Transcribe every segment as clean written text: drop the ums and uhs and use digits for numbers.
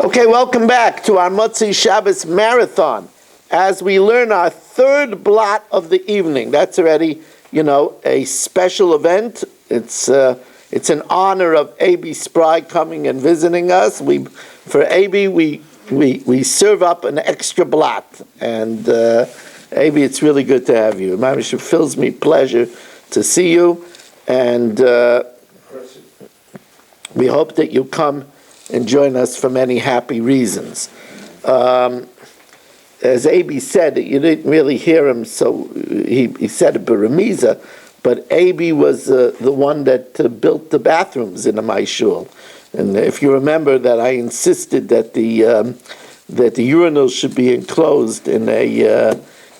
Okay, welcome back to our Motzei Shabbos marathon as we learn our third blot of the evening. That's already, a special event. It's an honor of A.B. Spry coming and visiting us. For A.B., we serve up an extra blot. And A.B., it's really good to have you. It fills me pleasure to see you. And we hope that you come and join us for many happy reasons. As A.B. said, you didn't really hear him, so he said it Baramiza, but A.B. was the one that built the bathrooms in my shul. And if you remember that I insisted that the urinals should be enclosed in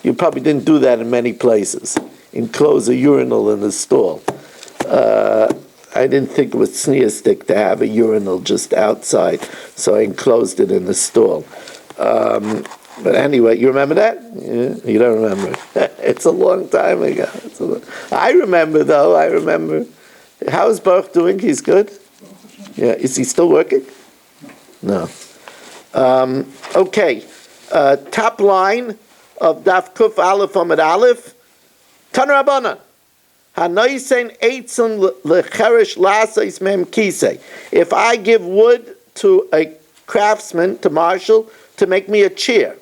you probably didn't do that in many places, enclose a urinal in the stall. I didn't think it was sneeristic to have a urinal just outside, so I enclosed it in the stall. But anyway, you remember that? Yeah, you don't remember. It's a long time ago. I remember, though. How's Baruch doing? He's good? Yeah. Is he still working? No. Okay. Top line of Daf Kuf Aleph Amud Aleph. Tana Rabbanan. If I give wood to a craftsman, to Marshall, to make me a chair,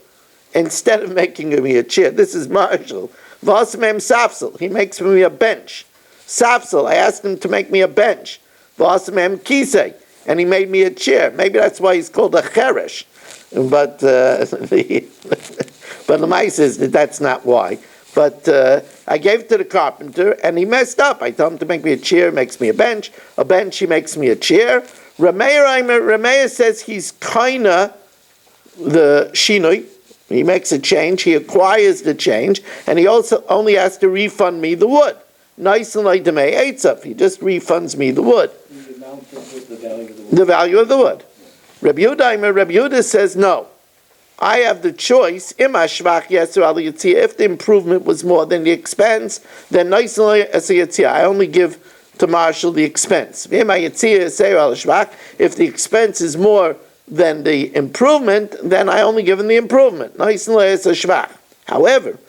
instead of making me a chair, this is Marshall. He makes me a bench. Safsel, I asked him to make me a bench. And he made me a chair. Maybe that's why he's called a cheresh. But but the mice says that's not why. But I gave it to the carpenter, and he messed up. I told him to make me a chair, makes me a bench, he makes me a chair. Rameir says he's kinda the shinoi. He makes a change, he acquires the change, and he also only has to refund me the wood. Nice and like demei eitzaf. He just refunds me the wood. The value of the wood. Rabbi Yehuda says no. I have the choice. If the improvement was more than the expense, then I only give to Marshall the expense. If the expense is more than the improvement, then I only give him the improvement. However,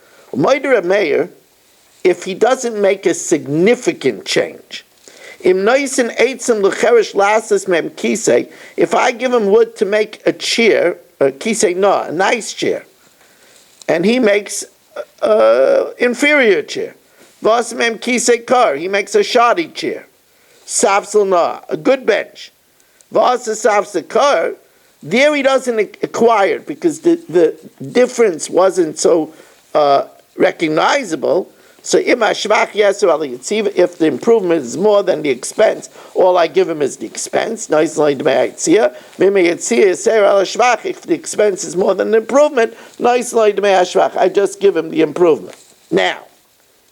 if he doesn't make a significant change, if I give him wood to make a chair, a nice chair, and he makes inferior chair. He makes a shoddy chair. A good bench. There he doesn't acquire because the difference wasn't so recognizable. So if the improvement is more than the expense, all I give him is the expense. If the expense is more than the improvement, I just give him the improvement. Now,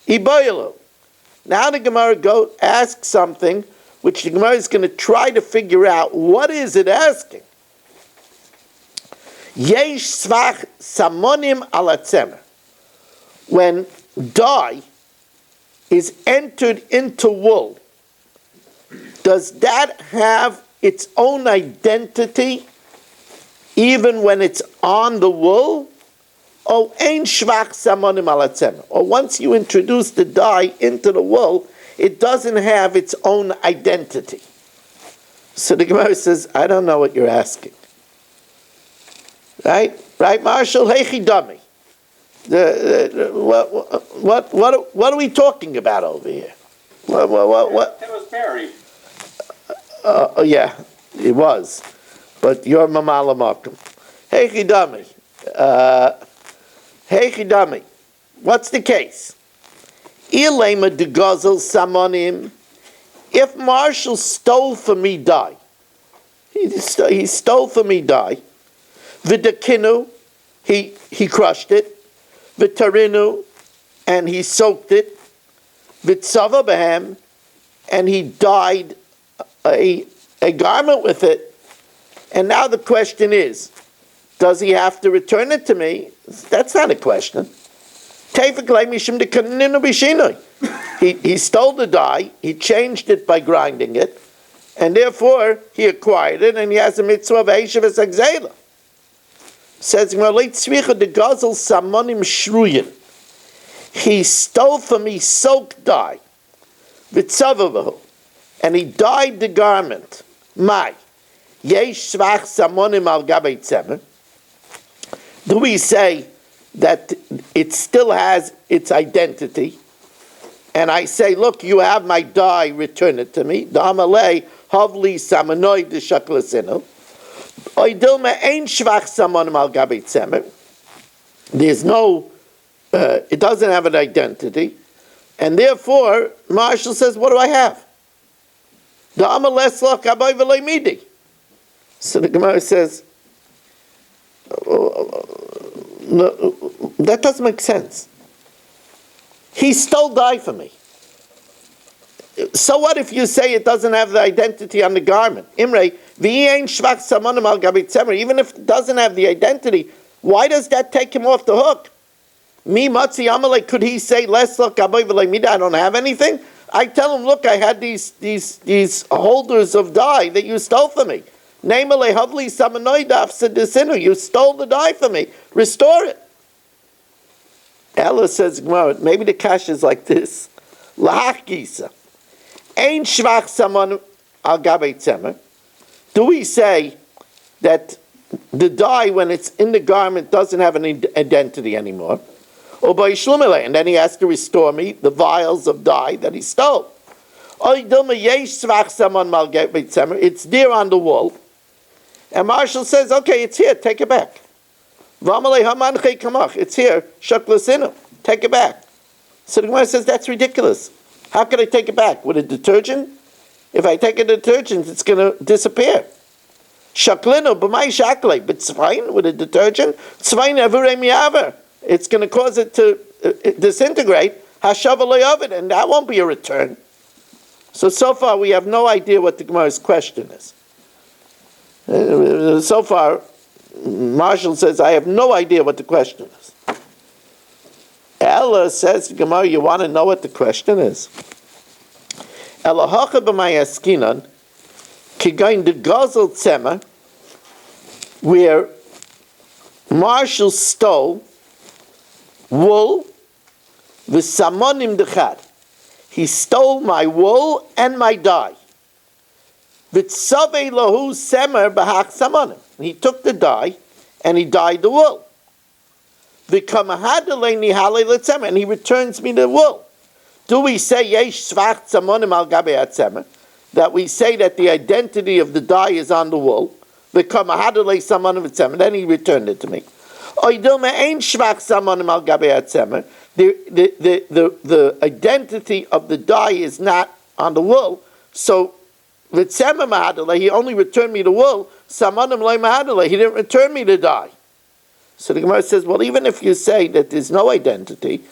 now the Gemara asks something which the Gemara is going to try to figure out. What is it asking? Yesh svach samonim ala tzemer. When dye is entered into wool, does that have its own identity even when it's on the wool? Or once you introduce the dye into the wool, it doesn't have its own identity. So the Gemara says, I don't know what you're asking. Right, Marshall? Heichi dami. What are we talking about over here? What? It was Barry. Yeah, it was. But you're Mamala Makum. Hey Chidami. What's the case? Ilema de Gazel Samonim. If Marshall stole from me dye, he stole from me dye. Vidakinu, he crushed it. V'tarinu, and he soaked it. V'tzava behem, and he dyed a garment with it. And now the question is, does he have to return it to me? That's not a question. He stole the dye, he changed it by grinding it, and therefore he acquired it, and he has a mitzvah of Eishavas Agzela. Says the Gazel Samonim Shruyin. He stole from me silk dye, v'tzavavu, and he dyed the garment. My yesh svach samonim al gabei tzemer. Do we say that it still has its identity? And I say, look, you have my dye, return it to me. Da'amalei havli samanoi d'shaklasinu. Oidilma ein shvach samonim al gabei tzemer. There's no, it doesn't have an identity. And therefore, Marshall says, what do I have? Da'amalei abai v'lei midi. So the Gemara says, no, that doesn't make sense. He stole dye from me. So what if you say it doesn't have the identity on the garment? Imre, even if it doesn't have the identity, why does that take him off the hook? Me, Matzi Amalek, could he say, I don't have anything? I tell him, look, I had these holders of dye that you stole from me. You stole the dye from me. Restore it. Ella says, maybe the kash is like this. Do we say that the dye, when it's in the garment, doesn't have an identity anymore? And then he has to restore me the vials of dye that he stole. It's there on the wall. And Marshall says, okay, it's here, take it back. It's here, shaklasinu, take it back. So the Gemara says, that's ridiculous. How can I take it back? With a detergent? If I take a detergent, it's going to disappear. Shaklinu, b'may shaklei, but tzvain, with a detergent, tzvain evurei mi'aver. It's going to cause it to disintegrate, hashavalei of it, and that won't be a return. So far, we have no idea what the Gemara's question is. So far, Marshall says, I have no idea what the question is. Ella says, Gemara, you want to know what the question is? Ella hacha b'mayaskinan, kigain de gazel tzema, where Marshall stole wool, v'samonim dechad. He stole my wool and my dye. V'tzavei lahu semer b'hach samonim. He took the dye and he dyed the wool. And he returns me the wool. Do we say yesh svach samonim al gabe atzemer? That we say that the identity of the dye is on the wool. Then he returned it to me. The identity of the dye is not on the wool. So he only returned me the wool. He didn't return me the dye. So the Gemara says, well, even if you say that there's no identity,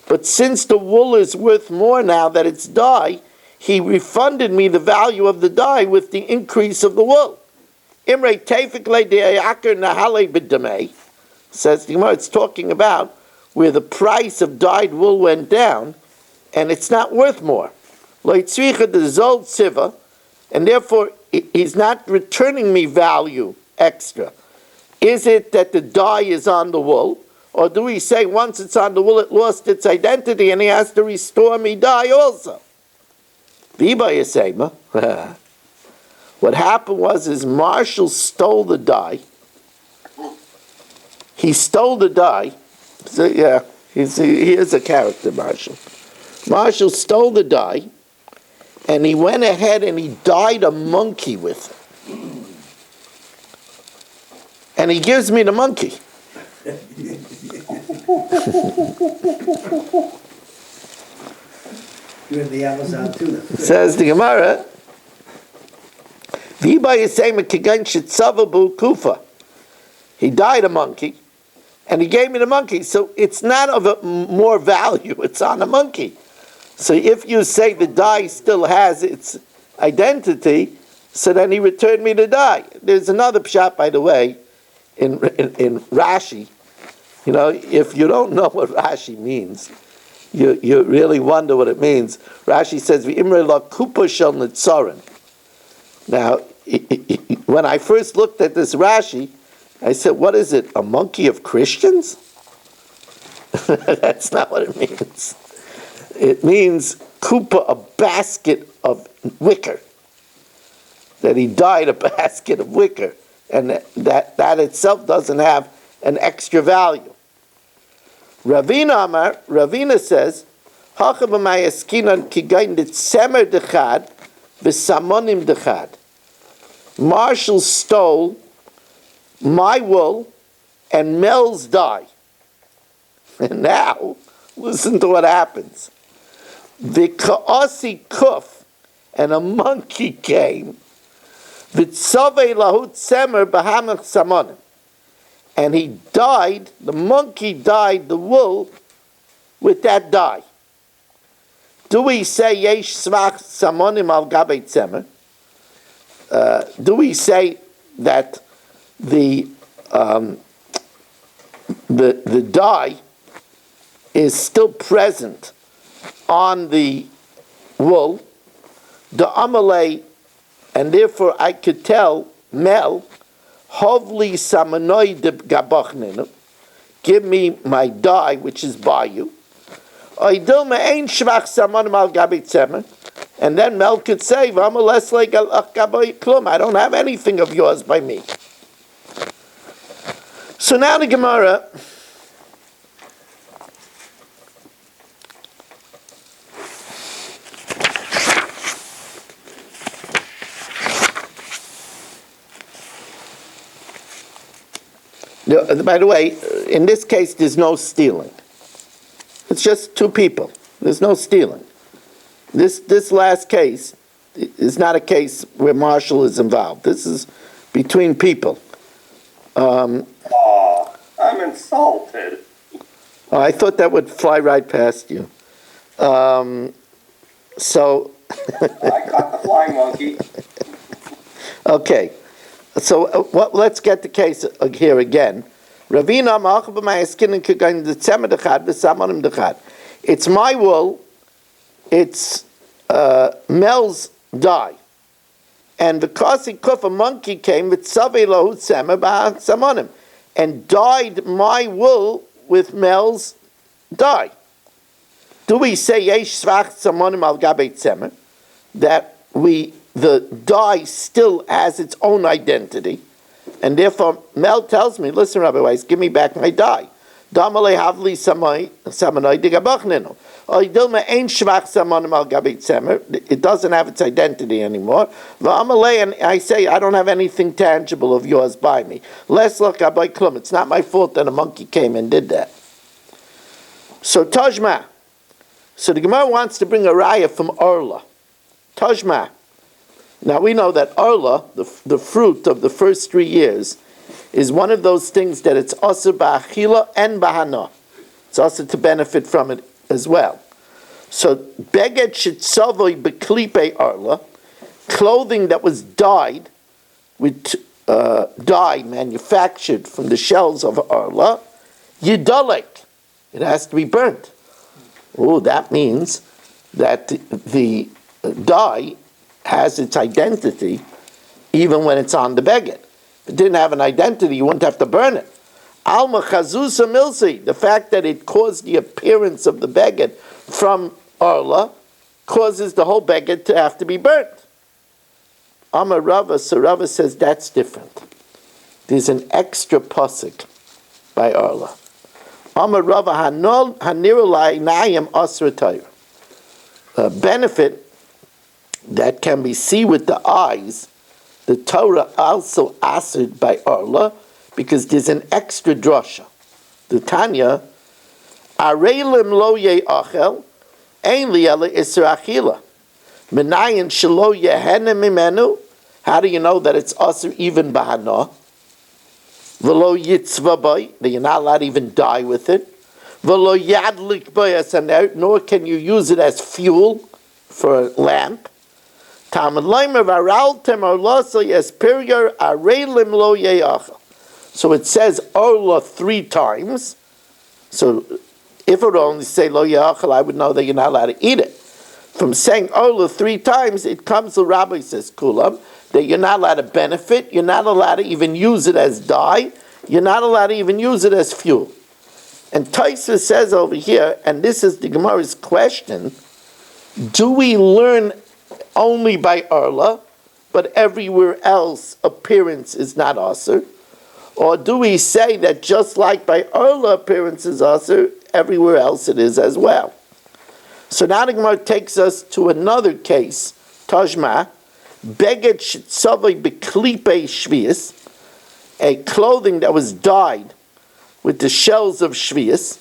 but since the wool is worth more now that it's dye, he refunded me the value of the dye with the increase of the wool. Says the Gemara, it's talking about where the price of dyed wool went down, and it's not worth more. And therefore, he's not returning me value extra. Is it that the dye is on the wool? Or do we say once it's on the wool, it lost its identity and he has to restore me dye also? What happened was Marshall stole the dye. He stole the dye. So yeah, he is a character, Marshall. Marshall stole the dye and he went ahead and he dyed a monkey with it. And he gives me the monkey. You're in the Amazon too. Says the Gemara, he dyed a monkey, and he gave me the monkey. So it's not of a more value, it's on a monkey. So if you say the dye still has its identity, so then he returned me the dye. There's another pshat, by the way, in Rashi. You know, if you don't know what Rashi means, you really wonder what it means. Rashi says, "V'imre la kupa shel nitzarim." Now, when I first looked at this Rashi, I said, what is it, a monkey of Christians? That's not what it means. It means kupa, a basket of wicker. That he dyed a basket of wicker. And that itself doesn't have an extra value. Ravina says, Marshall stole my wool and Mel's dye. And now, listen to what happens. The Ka'asi Kuf, and a monkey came, V'tzavei lahut semer b'hamach samonim. And he dyed, the monkey dyed the wool with that dye. Do we say yesh svach samonim al gabei tzemer? Do we say that the dye is still present on the wool, the amalei, and therefore I could tell Mel, hovli samanoi de gabachninu, give me my dye which is by you. And then Mel could say, I don't have anything of yours by me. So now the Gemara by the way, in this case, there's no stealing. It's just two people. There's no stealing. This last case is not a case where Marshall is involved. This is between people. I'm insulted. I thought that would fly right past you. So. I caught the flying monkey. Okay. So let's get the case here again. It's my wool, it's Mel's dye. And because he kuf, a monkey came with and dyed my wool with Mel's dye. Do we say yesh svach samonim al gabei tzemer, that the dye still has its own identity, and therefore Mel tells me, listen, Rabbi Weiss, give me back my dye. It doesn't have its identity anymore. And I say, I don't have anything tangible of yours by me. It's not my fault that a monkey came and did that. So Tajma. So the Gemara wants to bring a raya from Orla. Tajma. Now we know that Orla, the fruit of the first 3 years, is one of those things that it's also ba'achila and ba'hana. It's also to benefit from it as well. So beged shitzavoi beklipe Orla, clothing that was dyed with dye manufactured from the shells of Orla, yidalek, it has to be burnt. Oh, that means that the dye has its identity even when it's on the beged. If it didn't have an identity, you wouldn't have to burn it. Alma chazusa milsi, the fact that it caused the appearance of the beged from Orla causes the whole beged to have to be burnt. Amar Rava, so Rava says that's different. There's an extra pasuk by Orla. Amar Rava hanirulai nayim asratayr. A benefit that can be seen with the eyes, the Torah also answered by Orla, because there's an extra drasha. The Tanya, Areilim lo ye'achel, ein li ela isra achila. Menayin shelo yehene mimenu. How do you know that it's asr even bahana? V'lo yitzva bay, that you're not allowed to even die with it. V'lo yadlik bay as nor can you use it as fuel for a lamp. So it says Orla 3 times. So if it would only say Lo Yachal, I would know that you're not allowed to eat it. From saying Orla 3 times, it comes, the rabbi says, Kulam, that you're not allowed to benefit, you're not allowed to even use it as dye, you're not allowed to even use it as fuel. And Taisa says over here, and this is the Gemara's question, do we learn only by Arla, but everywhere else appearance is not Asr? Or do we say that just like by Arla appearance is Asr, everywhere else it is as well? So now the Gemara takes us to another case, Tajma, Beged Shitzavai Beklipe Shvius, a clothing that was dyed with the shells of Shvius,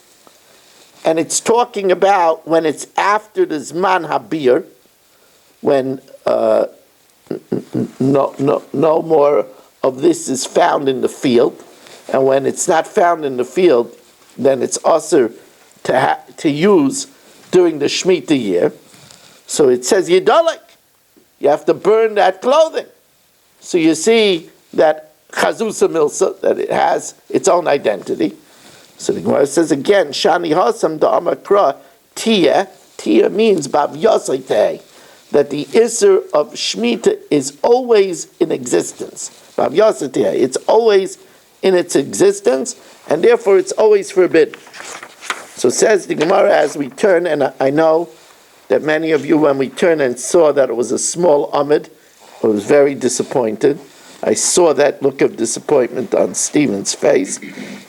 and it's talking about when it's after the Zman Habir, when no more of this is found in the field, and when it's not found in the field, then it's also to use during the Shemitah year. So it says Yidalek, you have to burn that clothing. So you see that Chazusa Milsa, that it has its own identity. So the Gemara says again, Shani Hasam Da'amakra Tia means Bav Yositei, that the Isser of Shemitah is always in existence. Bav Yositei, it's always in its existence, and therefore it's always forbidden. So says the Gemara as we turn, and I know that many of you, when we turned and saw that it was a small Amid, was very disappointed. I saw that look of disappointment on Stephen's face.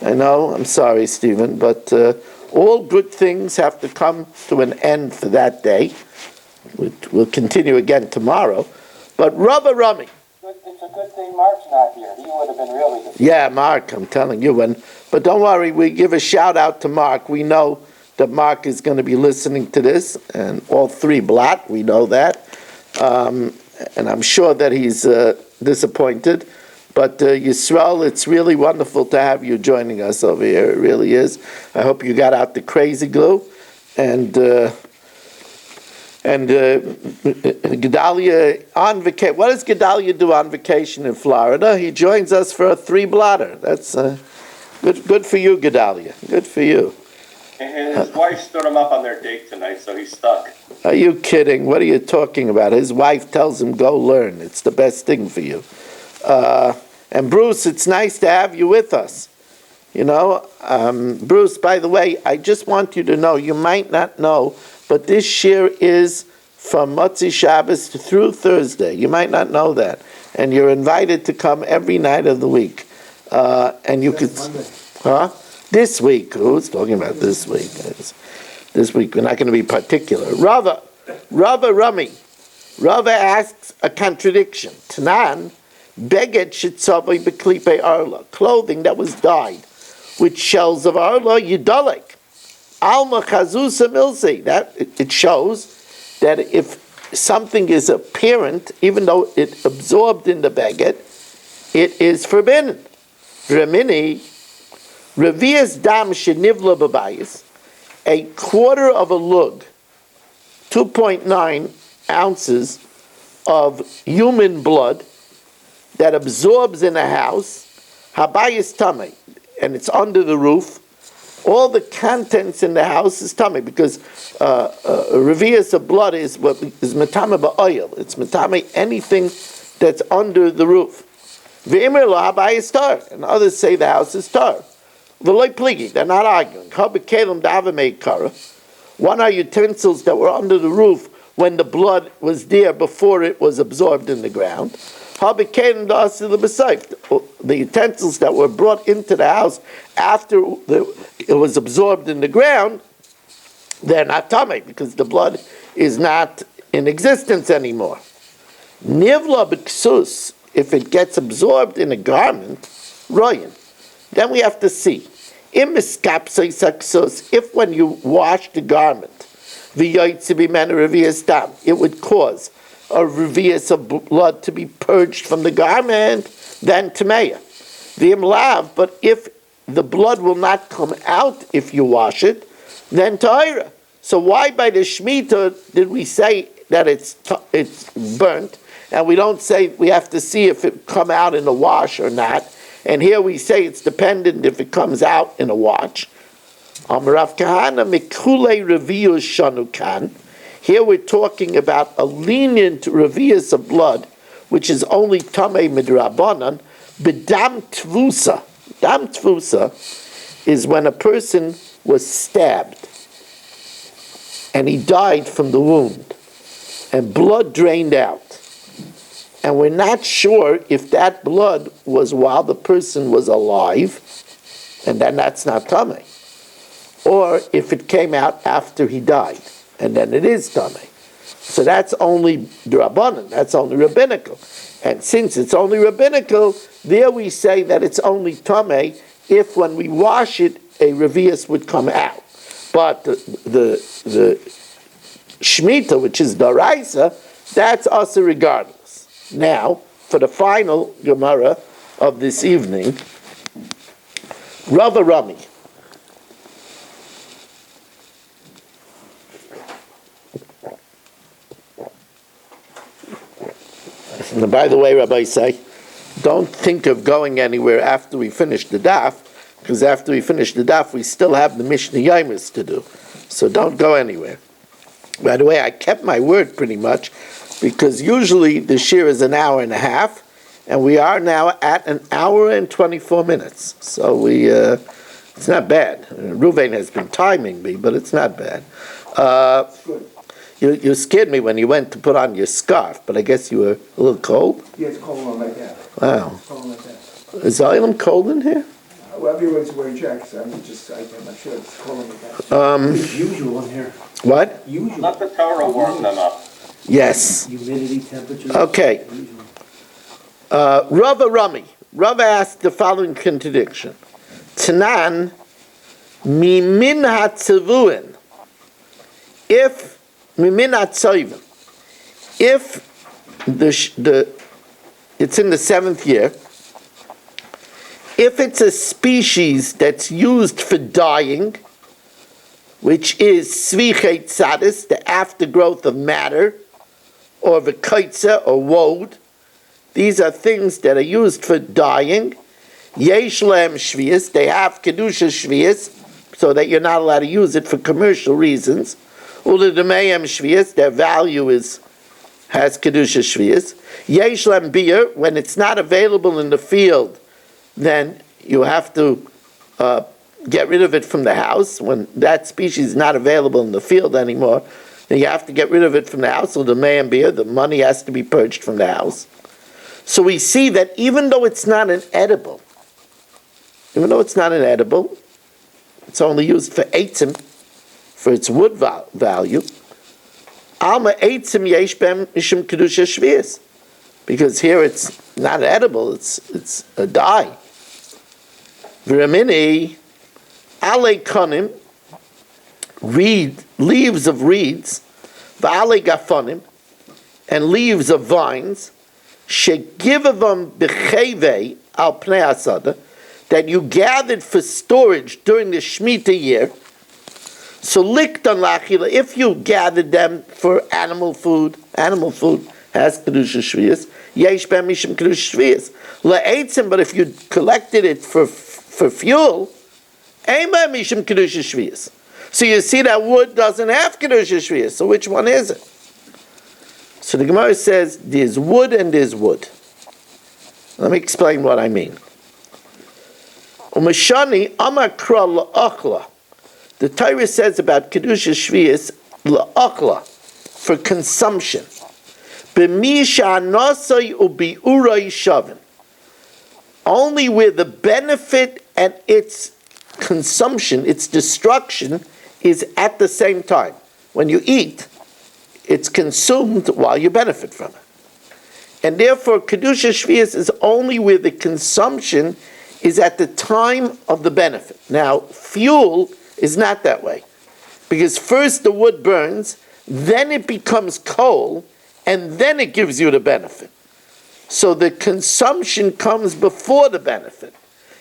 I know, I'm sorry, Stephen, but all good things have to come to an end for that day. We'll continue again tomorrow. But Rabba Rami. It's a good thing Mark's not here. He would have been really disappointed. Yeah, Mark, I'm telling you. But don't worry, we give a shout out to Mark. We know that Mark is going to be listening to this, and all three Blatt, we know that. And I'm sure that he's disappointed. But Yisrael, it's really wonderful to have you joining us over here. It really is. I hope you got out the crazy glue. And Gedalia on vacation. What does Gedalia do on vacation in Florida? He joins us for a 3-blotter. That's good for you, Gedalia. Good for you. And his wife stood him up on their date tonight, so he's stuck. Are you kidding? What are you talking about? His wife tells him, go learn. It's the best thing for you. And Bruce, it's nice to have you with us. You know, Bruce, by the way, I just want you to know, you might not know, but this year is from Motzi Shabbos through Thursday. You might not know that. And you're invited to come every night of the week. And you could... Huh? This week. Who's talking about this week? This week, we're not going to be particular. Rava Rami. Rava asks a contradiction. Tanan, Beged Shitzavai Beklipe Arla. Clothing that was dyed with shells of Arla, Yidalek. Alma Chazusa Milsi. That it shows that if something is apparent, even though it absorbed in the Beged, it is forbidden. Ramini, Revias Dam Shenivla Babayis, a quarter of a lug, 2.9 ounces of human blood that absorbs in a house, Habayis Tame, and it's under the roof. All the contents in the house is tummy, because revias of blood is what is matame ba'oil. It's matame anything that's under the roof. Ve'imir lo habayis tar, and others say the house is tar. V'loi pligi, they're not arguing. Habekelim da'avamei kara. One are utensils that were under the roof when the blood was there before it was absorbed in the ground. Habekelim da'asi l'b'sayf. The utensils that were brought into the house after it was absorbed in the ground, they're not tummy, because the blood is not in existence anymore. Nivla b'ksus, if it gets absorbed in a garment, royan, then we have to see. If when you wash the garment, it would cause a revius of blood to be purged from the garment, then tameya. V'im lav, but if the blood will not come out if you wash it, then ta'ira. So why by the Shemitah did we say that it's burnt, and we don't say we have to see if it come out in a wash or not? And here we say it's dependent if it comes out in a wash. Amarav Kahana mikule revius shanukan. Here we're talking about a lenient revius of blood, which is only tamei midrabanan, bedam tvusa. Dam tvusa is when a person was stabbed and he died from the wound and blood drained out. And we're not sure if that blood was while the person was alive, and then that's not tamei, or if it came out after he died, and then it is tamei. So that's only drabanan, that's only rabbinical. And since it's only rabbinical, there we say that it's only tamei if when we wash it, a revius would come out. But the Shemitah, which is daraisa, that's also regardless. Now, for the final Gemara of this evening, Rava Rami. And by the way, Rabbi say, don't think of going anywhere after we finish the daf, because after we finish the daf, we still have the Mishnah Yomis to do. So don't go anywhere. By the way, I kept my word pretty much, because usually the shir is an hour and a half, and we are now at an hour and 24 minutes. So it's not bad. Ruvain has been timing me, but it's not bad. You scared me when you went to put on your scarf, but I guess you were a little cold? Yeah, it's cold on like that. Wow. It's cold like that. Is Ilam cold in here? Well, everyone's wearing jackets. I'm not sure it's cold on like that. It's usual in here. What? Usual. Let the Torah warm them up. Yes. Humidity, temperature. Okay. Usual. Rava Rami. Rava asked the following contradiction. Tanan mimin hatzavuin. If mimin hatzayvin. If it's in the 7th year, if it's a species that's used for dyeing, which is svichet tzadis, the aftergrowth of matter, or v'kaitza, or woad. These are things that are used for dyeing. Yesh lehem shvius, they have kedusha shvius, so that you're not allowed to use it for commercial reasons. Uledemeim shvius, their value has kedusha shvius. Yesh lehem beer, when it's not available in the field, then you have to get rid of it from the house. When that species is not available in the field anymore, then you have to get rid of it from the house, or the may and beer, the money has to be purged from the house. So we see that even though it's not an edible, it's only used for eitzim, for its wood value, alma eitzim yesh bem mishum kedusha shvius, because here it's not edible, it's a dye. V'ramini ale konim, leaves of reeds, v'ale gafonim, and leaves of vines, shegivavam b'chevei al pnei asada, that you gathered for storage during the Shemitah year. So liktan lachila, if you gathered them for animal food has kedusha shvius, yesh b'hem mishum kedusha shvius. Le'etzim, but if you collected it for fuel, ein b'hem mishum kedusha shvius. So you see that wood doesn't have kedusha shvius. So which one is it? So the Gemara says there's wood and there's wood. Let me explain what I mean. Umashani amakra la'achla. The Torah says about kedusha shvius la'achla, for consumption. B'misha nasai ubi'urai shavin. Only where the benefit and its consumption, its destruction, is at the same time. When you eat, it's consumed while you benefit from it. And therefore, kedusha shvius is only where the consumption is at the time of the benefit. Now, fuel is not that way. Because first the wood burns, then it becomes coal, and then it gives you the benefit. So the consumption comes before the benefit.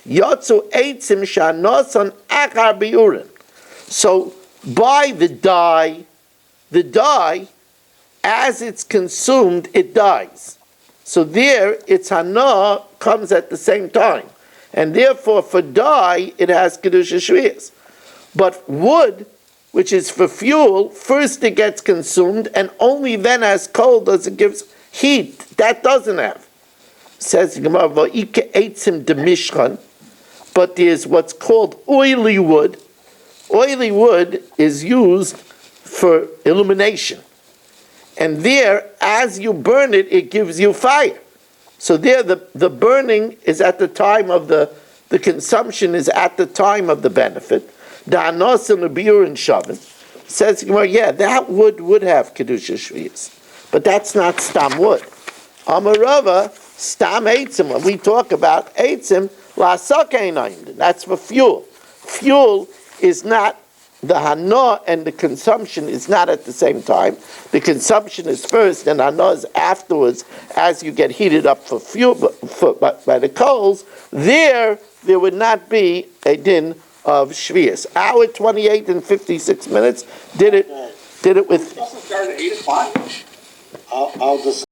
Yotzu eitzim shanosan achar biurin. So by the dye, as it's consumed, it dies. So there, its hana comes at the same time. And therefore, for dye, it has kedusha shvius. But wood, which is for fuel, first it gets consumed, and only then as coal does it Heat, that doesn't have. Says the Gemara, "Va'ike eitzim demishchan," but there's what's called oily wood. Oily wood is used for illumination. And there, as you burn it, it gives you fire. So there, the burning is at the time of the consumption is at the time of the benefit. The anos and the biur and shaven. Says, yeah, that wood would have kedusha shviyas. But that's not stam wood. Amarava, stam eitzim. When we talk about eitzim, la sakein, that's for fuel. Fuel is not, the hana and the consumption is not at the same time. The consumption is first and hana is afterwards as you get heated up for fuel by the coals. There would not be a din of shvius. Hour 28 and 56 minutes did it with. It doesn't start at 8 o'clock. I'll just